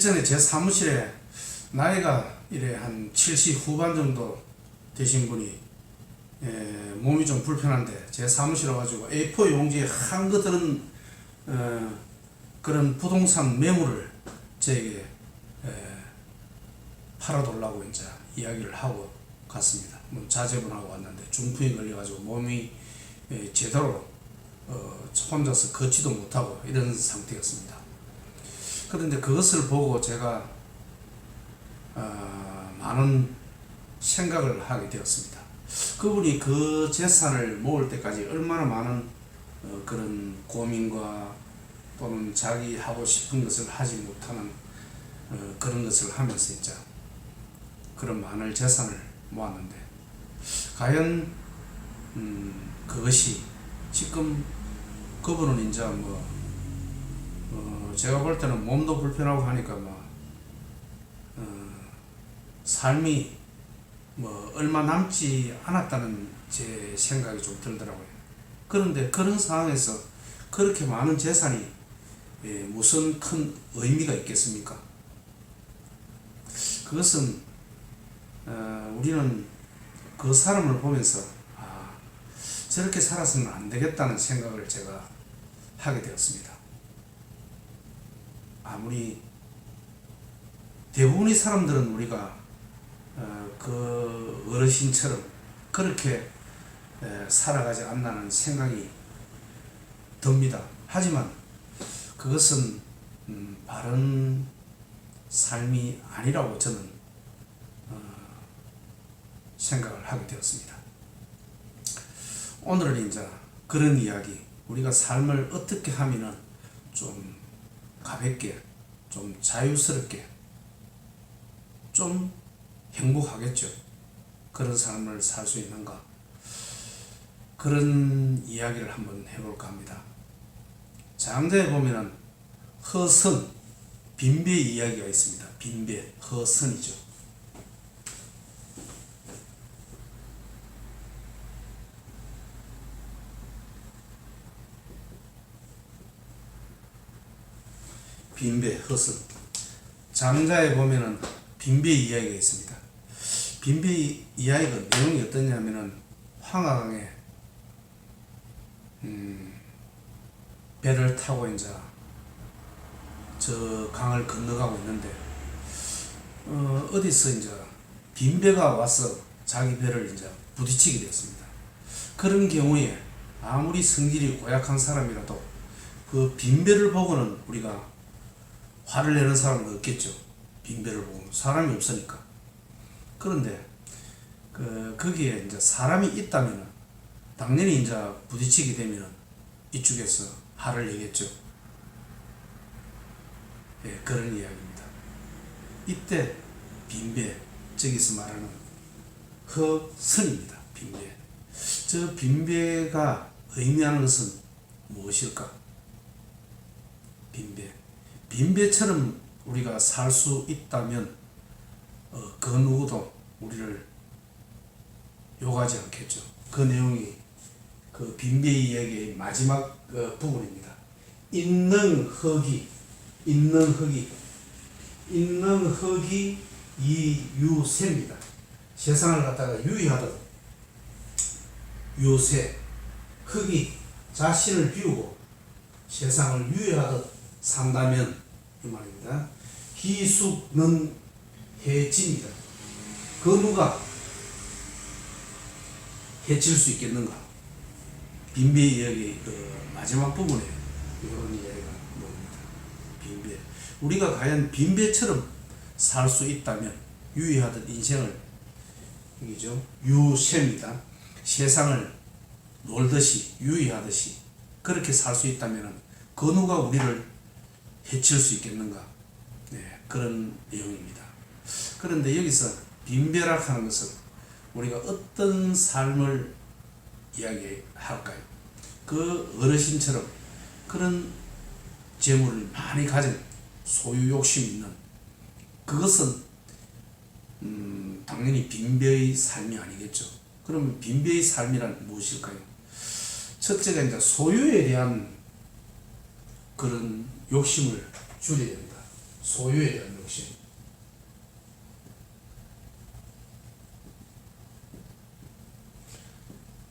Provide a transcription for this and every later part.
일전에 제 사무실에 나이가 이래 한 70 후반 정도 되신 분이 몸이 좀 불편한데 제 사무실에 와가지고 A4 용지에 한거 들은 그런 부동산 매물을 저에게 팔아달라고 이제 이야기를 하고 갔습니다. 자제분하고 왔는데 중풍이 걸려가지고 몸이 제대로 혼자서 걷지도 못하고 이런 상태였습니다. 그런데 그것을 보고 제가 많은 생각을 하게 되었습니다. 그분이 그 재산을 모을 때까지 얼마나 많은 그런 고민과 또는 자기 하고 싶은 것을 하지 못하는 그런 것을 하면서 이제 그런 많은 재산을 모았는데 과연 그것이 지금 그분은 이제 제가 볼 때는 몸도 불편하고 하니까 삶이 얼마 남지 않았다는 제 생각이 좀 들더라고요. 그런데 그런 상황에서 그렇게 많은 재산이 무슨 큰 의미가 있겠습니까? 그것은 우리는 그 사람을 보면서 저렇게 살아서는 안 되겠다는 생각을 제가 하게 되었습니다. 아무리 대부분의 사람들은 우리가 그 어르신처럼 그렇게 살아가지 않나는 생각이 듭니다. 하지만 그것은 바른 삶이 아니라고 저는 생각을 하게 되었습니다. 오늘은 이제 그런 이야기, 우리가 삶을 어떻게 하면은 좀 가볍게, 좀 자유스럽게, 좀 행복하겠죠. 그런 삶을 살 수 있는가? 그런 이야기를 한번 해볼까 합니다. 장자에 보면은 허선, 빈배 이야기가 있습니다. 빈배, 허선이죠. 빈배, 허선. 장자에 보면은 빈배 이야기가 있습니다. 빈배 이야기가 내용이 어떠냐면은 황하강에 배를 타고 이제 저 강을 건너가고 있는데 어디서 이제 빈배가 와서 자기 배를 이제 부딪히게 되었습니다. 그런 경우에 아무리 성질이 고약한 사람이라도 그 빈배를 보고는 우리가 화를 내는 사람은 없겠죠. 빈배를 보고 사람이 없으니까. 그런데 거기에 이제 사람이 있다면 당연히 이제 부딪히게 되면 이쪽에서 화를 내겠죠. 예, 그런 이야기입니다. 이때 빈배, 저기서 말하는 허선입니다. 빈배. 저 빈배가 의미하는 것은 무엇일까? 빈배. 빈배처럼 우리가 살 수 있다면 그 누구도 우리를 욕하지 않겠죠. 그 내용이 그 빈배 이야기의 마지막 부분입니다. 있는 흙이 이유세입니다. 세상을 갖다가 유의하듯 유세, 흙이 자신을 비우고 세상을 유의하듯 산다면 이 말입니다. 기숙는 해집니다. 그 누가 해칠 수 있겠는가? 빈배 이야기 마지막 부분에 이런 이야기가 나옵니다. 빈배. 우리가 과연 빈배처럼 살 수 있다면 유의하듯 인생을 이죠 유세입니다. 세상을 놀듯이 유의하듯이 그렇게 살 수 있다면 그 누가 우리를 해칠 수 있겠는가? 네, 그런 내용입니다. 그런데 여기서 빈배라 하는 것은 우리가 어떤 삶을 이야기할까요? 그 어르신처럼 그런 재물을 많이 가진 소유 욕심 있는 그것은 당연히 빈배의 삶이 아니겠죠. 그러면 빈배의 삶이란 무엇일까요? 첫째가 이제 소유에 대한 그런 욕심을 줄여야 됩니다. 소유에 대한 욕심.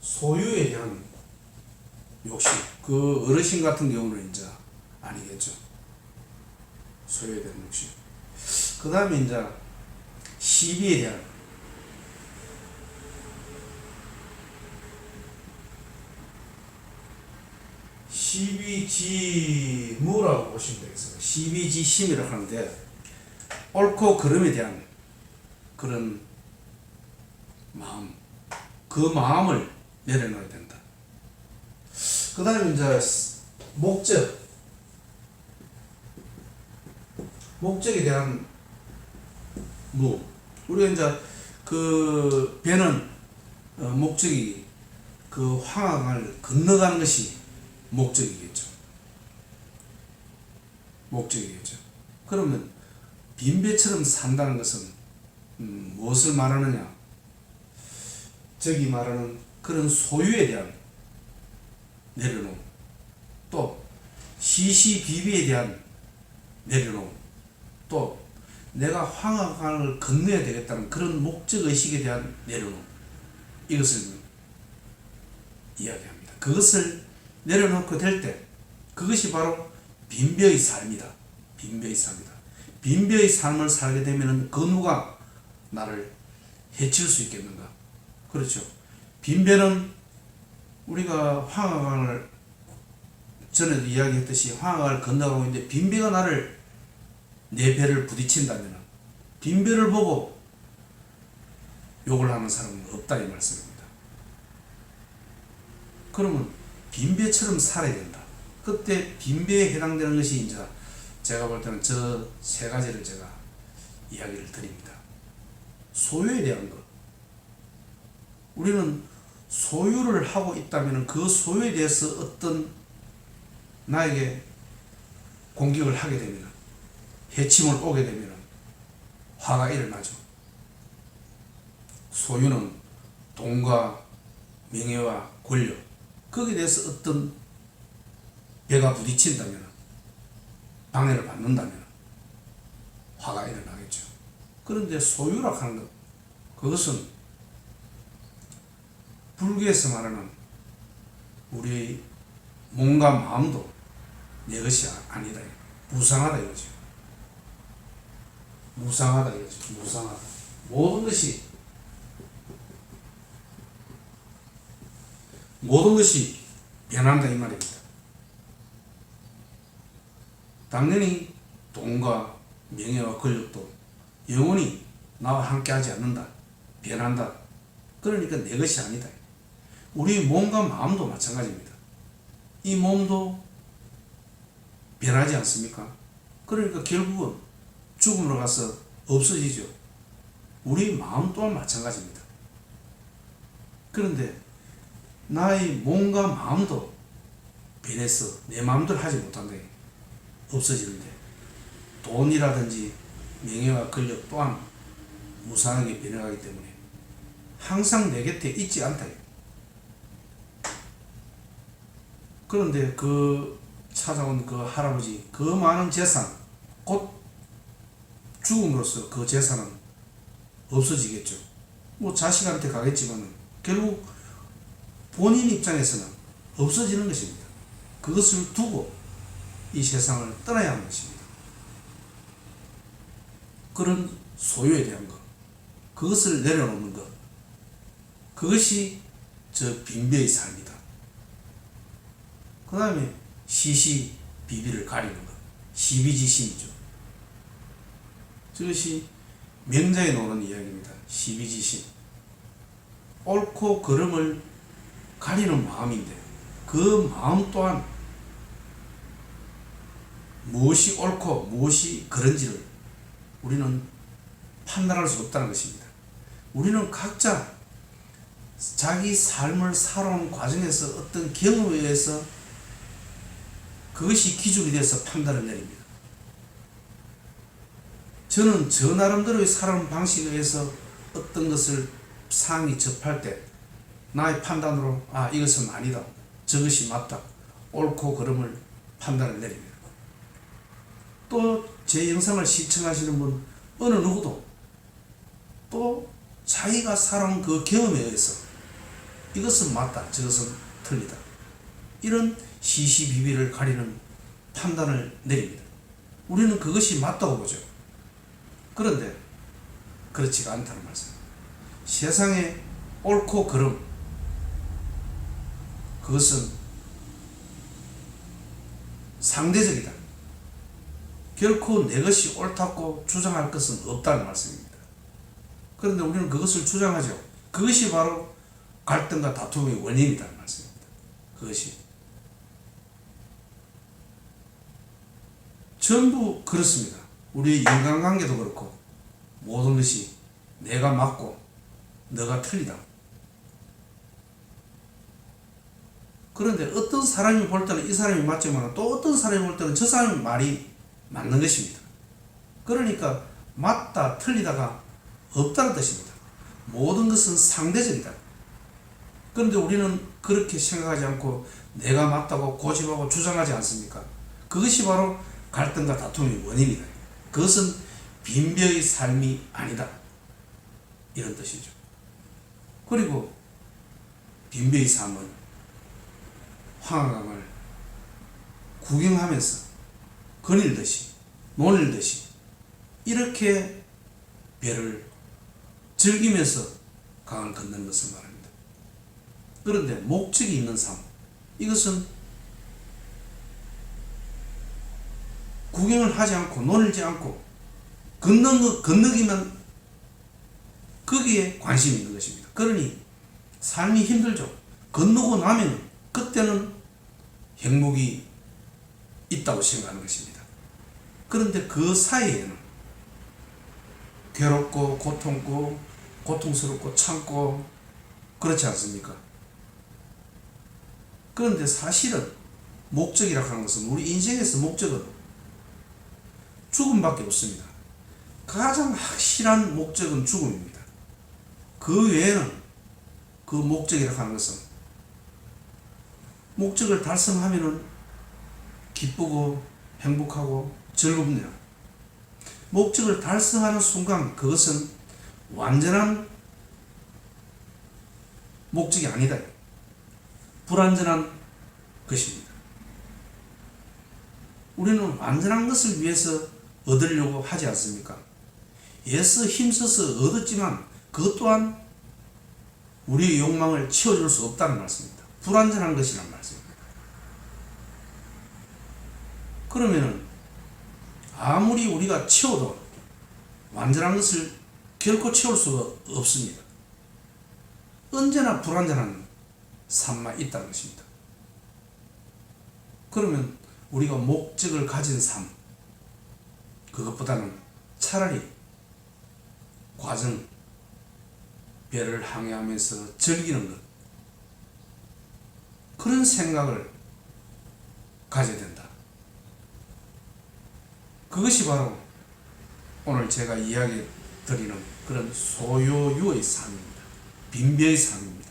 소유에 대한 욕심. 그 어르신 같은 경우는 이제 아니겠죠. 소유에 대한 욕심. 그 다음에 이제 시비에 대한 시비지무라고 보시면 되겠습니다. 시비지심이라고 하는데 옳고 그름에 대한 그런 마음, 그 마음을 내려놓아야 된다. 그 다음에 이제 목적에 대한 우리가 이제 그 배는 목적이 그 황항을 건너가는 것이 목적이겠죠. 그러면 빈배처럼 산다는 것은 무엇을 말하느냐? 저기 말하는 그런 소유에 대한 내려놓음, 또 시시비비에 대한 내려놓음, 또 내가 황하강을 건너야 되겠다는 그런 목적의식에 대한 내려놓음, 이것을 이야기합니다. 그것을 내려놓고 될 때 그것이 바로 빈배의 삶이다. 빈배의 삶을 살게 되면 그 누가 나를 해칠 수 있겠는가? 그렇죠. 빈배는 우리가 황하강을 전에도 이야기했듯이 황하강을 건너가고 있는데 빈배가 내 배를 부딪힌다면 빈배를 보고 욕을 하는 사람은 없다 이 말씀입니다. 그러면 빈배처럼 살아야 된다. 그때 빈배에 해당되는 것이 이제 제가 볼 때는 저 세 가지를 제가 이야기를 드립니다. 소유에 대한 것. 우리는 소유를 하고 있다면 그 소유에 대해서 어떤 나에게 공격을 하게 되면, 해침을 오게 되면 화가 일어나죠. 소유는 돈과 명예와 권력, 거기에 대해서 어떤 배가 부딪힌다면, 방해를 받는다면 화가 일어나겠죠. 그런데 소유라 하는 것, 그것은 불교에서 말하는 우리 몸과 마음도 내 것이 아니다. 무상하다 이거죠. 무상하다. 모든 것이 변한다 이 말입니다. 당연히 돈과 명예와 권력도 영원히 나와 함께 하지 않는다. 변한다. 그러니까 내 것이 아니다. 우리 몸과 마음도 마찬가지입니다. 이 몸도 변하지 않습니까? 그러니까 결국은 죽음으로 가서 없어지죠. 우리 마음 또한 마찬가지입니다. 그런데 나의 몸과 마음도 변해서 내 마음대로 하지 못한다. 없어지는데 돈이라든지 명예와 권력 또한 무상하게 변해가기 때문에 항상 내 곁에 있지 않다. 그런데 그 찾아온 그 할아버지 그 많은 재산, 곧 죽음으로써 그 재산은 없어지겠죠. 뭐 자식한테 가겠지만 결국 본인 입장에서는 없어지는 것입니다. 그것을 두고 이 세상을 떠나야 하는 것입니다. 그런 소유에 대한 것, 그것을 내려놓는 것, 그것이 저 빈배의 삶이다. 그 다음에 시시비비를 가리는 것, 시비지심이죠. 저것이 명자에 나오는 이야기입니다. 시비지심. 옳고 그름을 가리는 마음인데 그 마음 또한 무엇이 옳고 무엇이 그른지를 우리는 판단할 수 없다는 것입니다. 우리는 각자 자기 삶을 살아온 과정에서 어떤 경험에 의해서 그것이 기준이 돼서 판단을 내립니다. 저는 저 나름대로의 살아온 방식에 의해서 어떤 것을 상이 접할 때 나의 판단으로 이것은 아니다, 저것이 맞다, 옳고 그름을 판단을 내립니다. 또 제 영상을 시청하시는 분 어느 누구도 또 자기가 살아온 그 경험에 의해서 이것은 맞다, 저것은 틀리다, 이런 시시비비를 가리는 판단을 내립니다. 우리는 그것이 맞다고 보죠. 그런데 그렇지가 않다는 말씀. 세상에 옳고 그름, 그것은 상대적이다. 결코 내 것이 옳다고 주장할 것은 없다는 말씀입니다. 그런데 우리는 그것을 주장하죠. 그것이 바로 갈등과 다툼의 원인이라는 말씀입니다. 그것이 전부 그렇습니다. 우리의 인간관계도 그렇고 모든 것이 내가 맞고 너가 틀리다. 그런데 어떤 사람이 볼 때는 이 사람이 맞지만 또 어떤 사람이 볼 때는 저 사람의 말이 맞는 것입니다. 그러니까 맞다 틀리다가 없다는 뜻입니다. 모든 것은 상대적이다. 그런데 우리는 그렇게 생각하지 않고 내가 맞다고 고집하고 주장하지 않습니까? 그것이 바로 갈등과 다툼의 원인이다. 그것은 빈배의 삶이 아니다, 이런 뜻이죠. 그리고 빈배의 삶은 황하강을 구경하면서 거닐듯이 논일듯이 이렇게 배를 즐기면서 강을 건너는 것을 말합니다. 그런데 목적이 있는 삶, 이것은 구경을 하지 않고 논일지 않고 건너기만 거기에 관심이 있는 것입니다. 그러니 삶이 힘들죠. 건너고 나면 그때는 행복이 있다고 생각하는 것입니다. 그런데 그 사이에는 괴롭고 고통고 고통스럽고 참고 그렇지 않습니까? 그런데 사실은 목적이라고 하는 것은, 우리 인생에서 목적은 죽음밖에 없습니다. 가장 확실한 목적은 죽음입니다. 그 외에는 그 목적이라고 하는 것은 목적을 달성하면은 기쁘고 행복하고 즐겁네요. 목적을 달성하는 순간 그것은 완전한 목적이 아니다. 불완전한 것입니다. 우리는 완전한 것을 위해서 얻으려고 하지 않습니까? 애써 힘써서 얻었지만 그것 또한 우리의 욕망을 채워줄 수 없다는 말씀입니다. 불완전한 것이란 말씀입니다. 그러면은 아무리 우리가 채워도 완전한 것을 결코 채울 수가 없습니다. 언제나 불완전한 삶만 있다는 것입니다. 그러면 우리가 목적을 가진 삶, 그것보다는 차라리 과정, 배를 항해하면서 즐기는 것, 그런 생각을 가져야 된다. 그것이 바로 오늘 제가 이야기 드리는 그런 소요유의 삶입니다. 빈배의 삶입니다.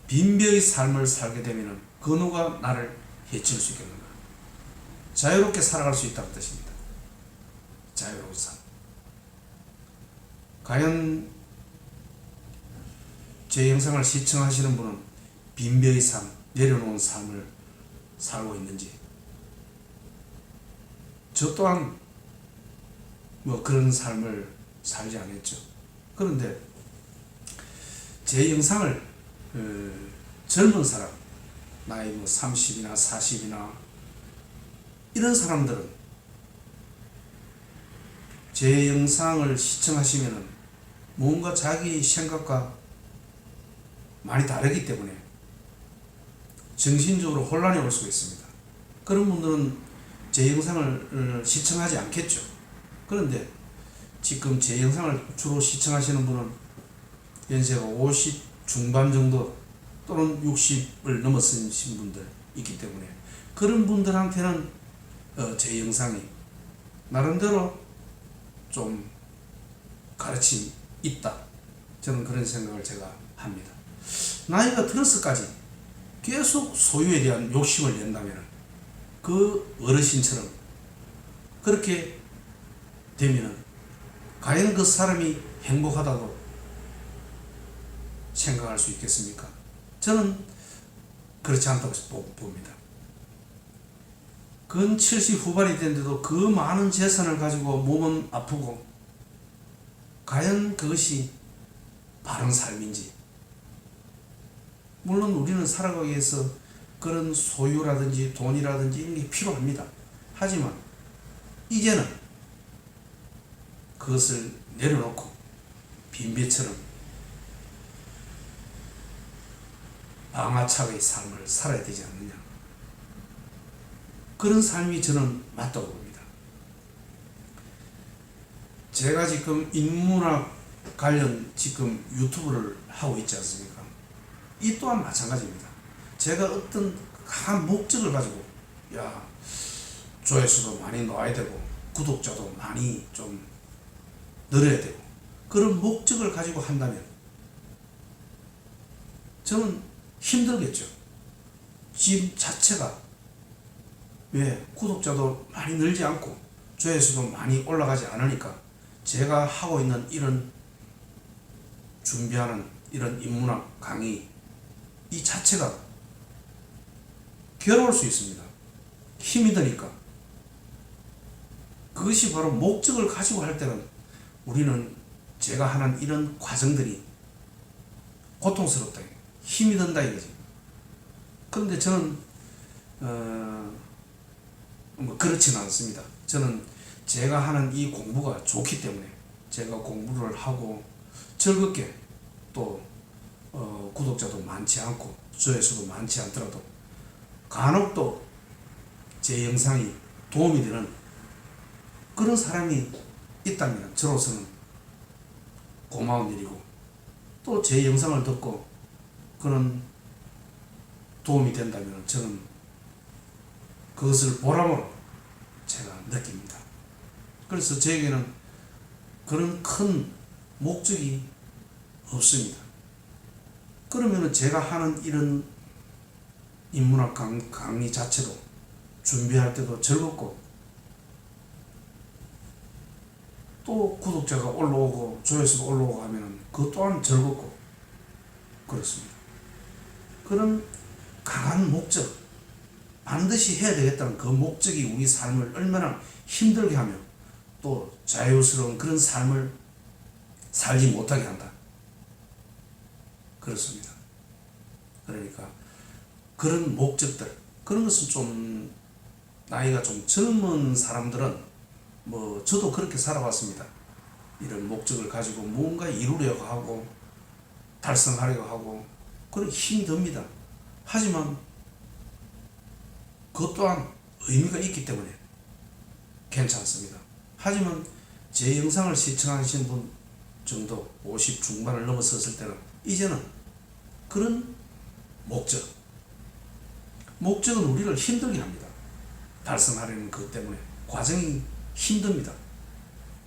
빈배의 삶을 살게 되면 그 누가 나를 해칠 수 있겠는가? 자유롭게 살아갈 수 있다는 뜻입니다. 자유로운 삶. 과연 제 영상을 시청하시는 분은 빈배의 삶, 내려놓은 삶을 살고 있는지, 저 또한 뭐 그런 삶을 살지 않았죠. 그런데 제 영상을 젊은 사람, 나이 뭐 30이나 40이나 이런 사람들은 제 영상을 시청하시면은 뭔가 자기 생각과 많이 다르기 때문에 정신적으로 혼란이 올 수가 있습니다. 그런 분들은 제 영상을 시청하지 않겠죠. 그런데 지금 제 영상을 주로 시청하시는 분은 연세가 50 중반 정도 또는 60을 넘어서신 분들 있기 때문에 그런 분들한테는 제 영상이 나름대로 좀 가르침이 있다, 저는 그런 생각을 제가 합니다. 나이가 들어서까지 계속 소유에 대한 욕심을 낸다면 그 어르신처럼 그렇게 되면은 과연 그 사람이 행복하다고 생각할 수 있겠습니까? 저는 그렇지 않다고 봅니다. 근 70 후반이 됐는데도 그 많은 재산을 가지고 몸은 아프고 과연 그것이 바른 삶인지. 물론 우리는 살아가기 위해서 그런 소유라든지 돈이라든지 이런 게 필요합니다. 하지만 이제는 그것을 내려놓고 빈배처럼 방아착의 삶을 살아야 되지 않느냐. 그런 삶이 저는 맞다고 봅니다. 제가 지금 인문학 관련 지금 유튜브를 하고 있지 않습니까? 이 또한 마찬가지입니다. 제가 어떤 한 목적을 가지고 조회수도 많이 나와야 되고 구독자도 많이 좀 늘어야 되고 그런 목적을 가지고 한다면 저는 힘들겠죠. 집 자체가 왜 구독자도 많이 늘지 않고 조회수도 많이 올라가지 않으니까 제가 하고 있는 이런 준비하는 이런 인문학 강의 이 자체가 괴로울 수 있습니다. 힘이 드니까. 그것이 바로 목적을 가지고 할 때는 우리는 제가 하는 이런 과정들이 고통스럽다. 힘이 든다 이거지. 그런데 저는 뭐 그렇지는 않습니다. 저는 제가 하는 이 공부가 좋기 때문에 제가 공부를 하고 즐겁게 또 구독자도 많지 않고 조회수도 많지 않더라도 간혹 또 제 영상이 도움이 되는 그런 사람이 있다면 저로서는 고마운 일이고 또 제 영상을 듣고 그런 도움이 된다면 저는 그것을 보람으로 제가 느낍니다. 그래서 저에게는 그런 큰 목적이 없습니다. 그러면 제가 하는 이런 인문학 강의 자체도 준비할 때도 즐겁고 또 구독자가 올라오고 조회수가 올라오고 하면 그것 또한 즐겁고 그렇습니다. 그런 강한 목적, 반드시 해야 되겠다는 그 목적이 우리 삶을 얼마나 힘들게 하며 또 자유스러운 그런 삶을 살지 못하게 한다. 그렇습니다. 그러니까 그런 목적들, 그런 것은 좀 나이가 좀 젊은 사람들은 뭐 저도 그렇게 살아왔습니다. 이런 목적을 가지고 뭔가 이루려고 하고 달성하려고 하고 그런 힘이 듭니다. 하지만 그것 또한 의미가 있기 때문에 괜찮습니다. 하지만 제 영상을 시청하신 분 정도 50 중반을 넘어섰을 때는 이제는 그런 목적은 우리를 힘들게 합니다. 달성하려는 것 때문에 과정이 힘듭니다.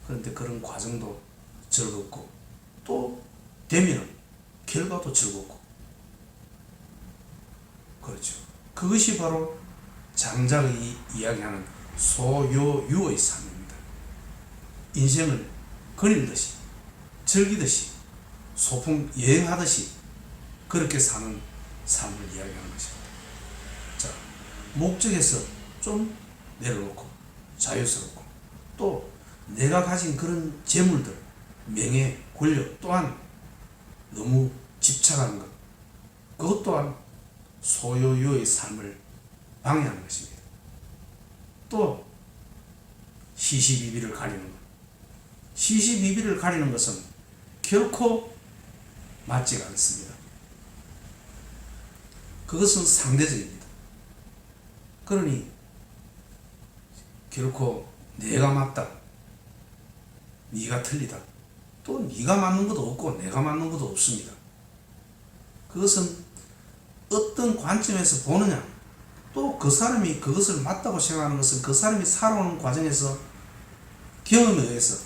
그런데 그런 과정도 즐겁고 또 되면 결과도 즐겁고 그렇죠. 그것이 바로 장작이 이야기하는 소요유의 삶입니다. 인생을 거닐듯이 즐기듯이 소풍 여행하듯이 그렇게 사는 삶을 이야기하는 것입니다. 자, 목적에서 좀 내려놓고 자유스럽고 또 내가 가진 그런 재물들, 명예, 권력 또한 너무 집착하는 것, 그것 또한 소요유의 삶을 방해하는 것입니다. 또 시시비비를 가리는 것, 시시비비를 가리는 것은 결코 맞지가 않습니다. 그것은 상대적입니다. 그러니 결코 내가 맞다, 네가 틀리다, 또 네가 맞는 것도 없고 내가 맞는 것도 없습니다. 그것은 어떤 관점에서 보느냐, 또 그 사람이 그것을 맞다고 생각하는 것은 그 사람이 살아오는 과정에서 경험에 의해서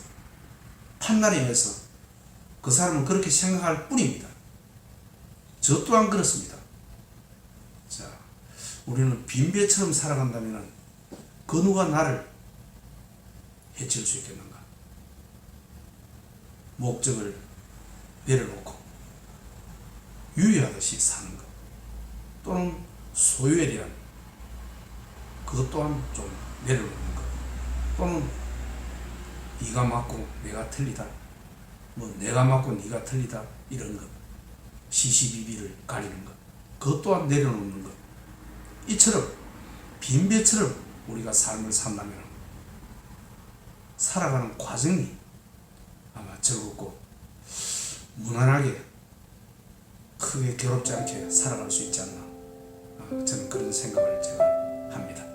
판단에 의해서 그 사람은 그렇게 생각할 뿐입니다. 저 또한 그렇습니다. 자, 우리는 빈배처럼 살아간다면 그 누가 나를 해칠 수 있겠는가? 목적을 내려놓고 유의하듯이 사는 것, 또는 소유에 대한 그것 또한 좀 내려놓는 것, 또는 네가 맞고 내가 틀리다, 뭐 내가 맞고 네가 틀리다, 이런 것, 시시비비를 가리는 것, 그것 또한 내려놓는 것. 이처럼 빈배처럼 우리가 삶을 산다면 살아가는 과정이 아마 즐겁고 무난하게 크게 괴롭지 않게 살아갈 수 있지 않나, 저는 그런 생각을 제가 합니다.